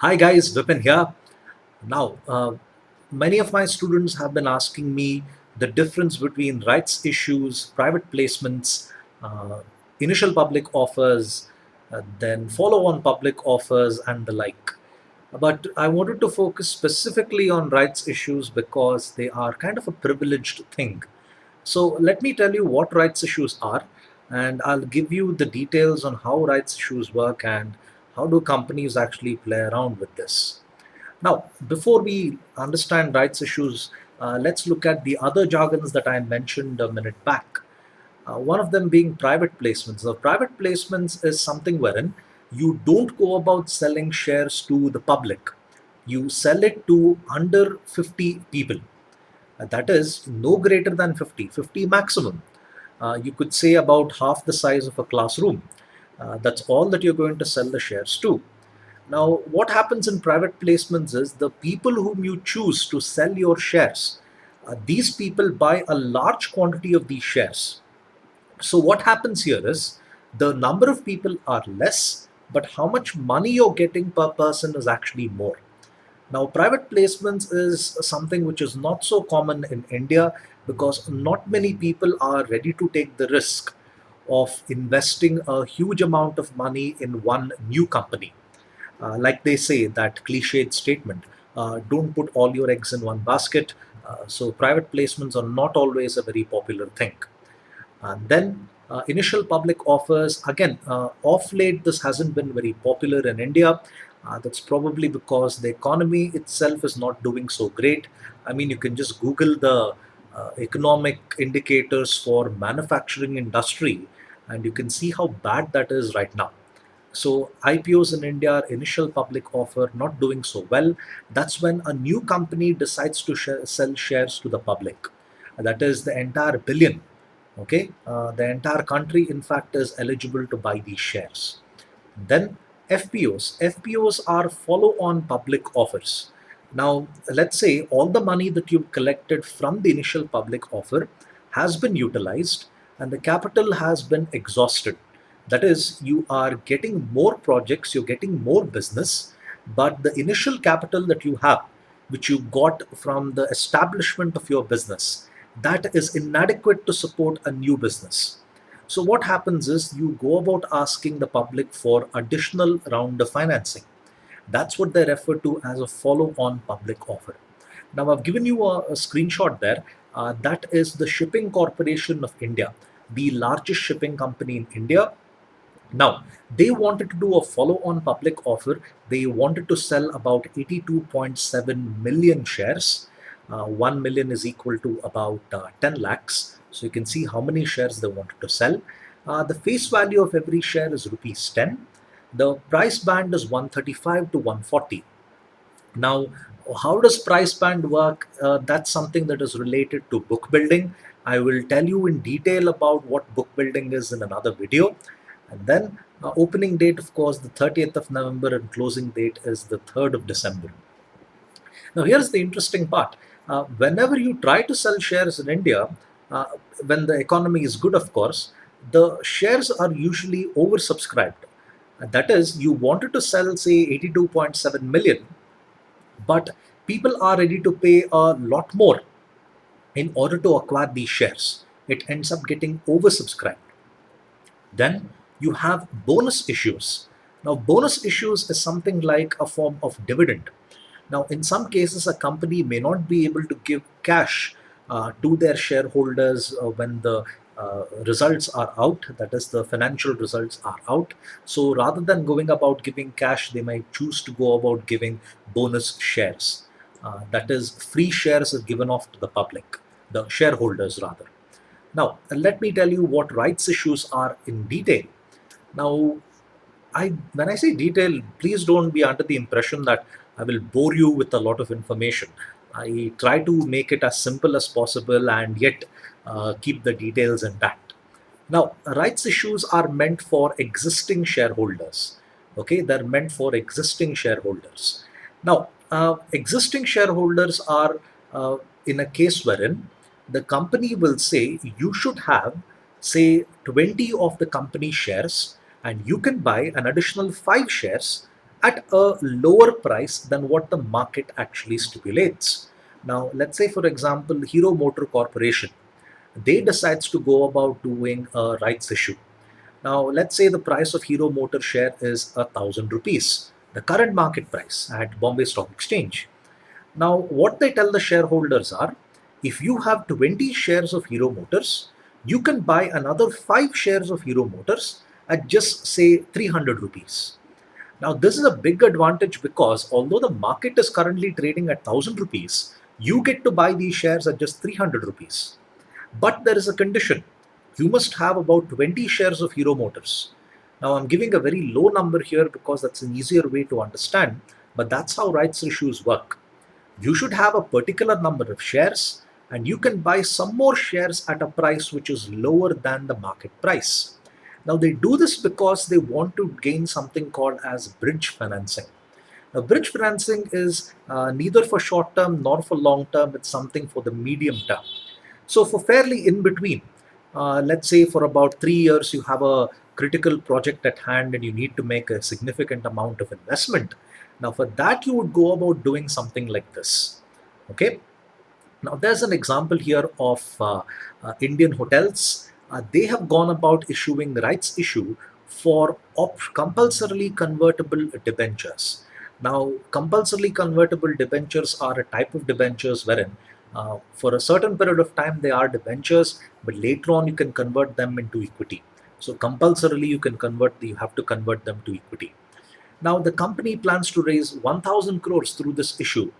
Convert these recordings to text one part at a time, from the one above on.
Hi guys, Vipin here. Now, many of my students have been asking me the difference between rights issues, private placements, uh, initial public offers, then follow on public offers, and the like. But I wanted to focus specifically on rights issues because they are kind of a privileged thing. So, let me tell you what rights issues are, and I'll give you the details on how rights issues work and how do companies actually play around with this. Now, before we understand rights issues, let's look at the other jargons that I mentioned a minute back. One of them being private placements. Now, private placements is something wherein you don't go about selling shares to the public. You sell it to under 50 people. That is no greater than 50, 50 maximum. You could say about half the size of a classroom. That's all that you're going to sell the shares to. Now, what happens in private placements is the people whom you choose to sell your shares, these people buy a large quantity of these shares. So, what happens here is the number of people are less, but how much money you're getting per person is actually more. Now, private placements is something which is not so common in India because not many people are ready to take the risk of investing a huge amount of money in one new company. Like they say, that cliched statement, don't put all your eggs in one basket. So, private placements are not always a very popular thing. And then initial public offers, again, off late, this hasn't been very popular in India. That's probably because the economy itself is not doing so great. I mean, you can just Google the economic indicators for manufacturing industry, and you can see how bad that is right now. So IPOs in India, initial public offer, not doing so well. That's when a new company decides to sell shares to the public. That is the entire billion. Okay, the entire country, in fact, is eligible to buy these shares. Then FPOs are follow-on public offers. Now, let's say all the money that you've collected from the initial public offer has been utilized and the capital has been exhausted. That is, you are getting more projects, you're getting more business, but the initial capital that you have, which you got from the establishment of your business, that is inadequate to support a new business. So what happens is you go about asking the public for additional round of financing. That's what they refer to as a follow-on public offer. Now I've given you a screenshot there. That is the Shipping Corporation of India, the largest shipping company in India. Now, they wanted to do a follow on public offer. They wanted to sell about 82.7 million shares. 1 million is equal to about 10 lakhs. So you can see how many shares they wanted to sell. The face value of every share is rupees 10. The price band is 135 to 140. Now, how does price band work? That's something that is related to book building. I will tell you in detail about what book building is in another video. And then opening date, of course, the 30th of November, and closing date is the 3rd of December. Now, here's the interesting part. Whenever you try to sell shares in India, uh, when the economy is good, of course, the shares are usually oversubscribed. That is, you wanted to sell, say, 82.7 million, but people are ready to pay a lot more in order to acquire these shares. It ends up getting oversubscribed. Then you have bonus issues. Now, bonus issues is something like a form of dividend. Now, in some cases, a company may not be able to give cash to their shareholders when the results are out, that is, the financial results are out. So, rather than going about giving cash, they might choose to go about giving bonus shares. That is, free shares are given off to the public, the shareholders rather. Now, let me tell you what rights issues are in detail. Now, when I say detail, please don't be under the impression that I will bore you with a lot of information. I try to make it as simple as possible and yet keep the details intact. Now, rights issues are meant for existing shareholders. Okay, they're meant for existing shareholders. Now, existing shareholders are in a case wherein the company will say you should have, say, 20 of the company shares, and you can buy an additional 5 shares at a lower price than what the market actually stipulates. Now, let's say, for example, Hero Motor Corporation, they decides to go about doing a rights issue. Now, let's say the price of Hero Motor share is 1,000 rupees, the current market price at Bombay Stock Exchange. Now, what they tell the shareholders are, if you have 20 shares of Hero Motors, you can buy another 5 shares of Hero Motors at just say 300 rupees. Now, this is a big advantage because although the market is currently trading at 1,000 rupees, you get to buy these shares at just 300 rupees. But there is a condition. You must have about 20 shares of Hero Motors. Now, I'm giving a very low number here because that's an easier way to understand, but that's how rights issues work. You should have a particular number of shares, and you can buy some more shares at a price which is lower than the market price. Now, they do this because they want to gain something called as bridge financing. Now, bridge financing is neither for short term nor for long term, it's something for the medium term. So, for fairly in between, let's say for about 3 years, you have a critical project at hand and you need to make a significant amount of investment. Now, for that, you would go about doing something like this. Okay. Now, there's an example here of Indian hotels. They have gone about issuing the rights issue for compulsorily convertible debentures. Now, compulsorily convertible debentures are a type of debentures wherein for a certain period of time they are debentures, but later on you can convert them into equity. So compulsorily you have to convert them to equity. Now the company plans to raise 1,000 crores through this issue.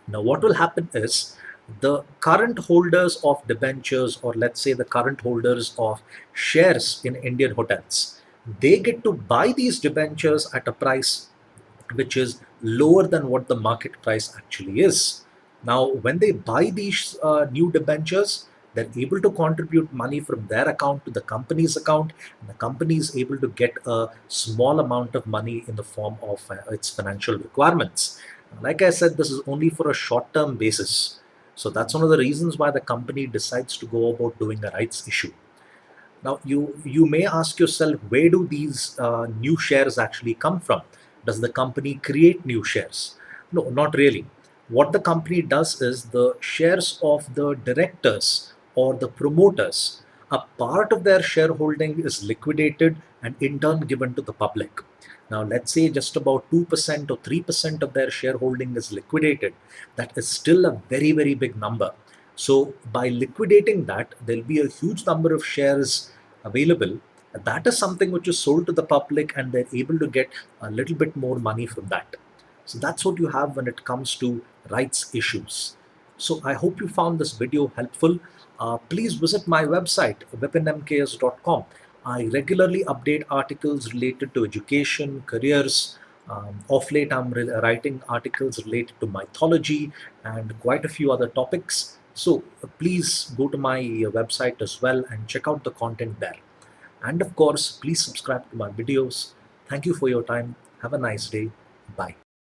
Now, what will happen is the current holders of debentures, or let's say the current holders of shares in Indian hotels, they get to buy these debentures at a price which is lower than what the market price actually is. Now, when they buy these new debentures, they're able to contribute money from their account to the company's account, and the company is able to get a small amount of money in the form of its financial requirements. Like I said, this is only for a short term basis. So that's one of the reasons why the company decides to go about doing a rights issue. Now, you may ask yourself, where do these new shares actually come from? Does the company create new shares? No, not really. What the company does is the shares of the directors or the promoters, a part of their shareholding is liquidated and in turn given to the public. Now, let's say just about 2% or 3% of their shareholding is liquidated. That is still a very, very big number. So, by liquidating that, there'll be a huge number of shares available. That is something which is sold to the public, and they're able to get a little bit more money from that. So, that's what you have when it comes to rights issues. So, I hope you found this video helpful. Please visit my website, vipinmks.com. I regularly update articles related to education, careers. Of late, I'm writing articles related to mythology and quite a few other topics. So please go to my website as well and check out the content there. And of course, please subscribe to my videos. Thank you for your time. Have a nice day. Bye.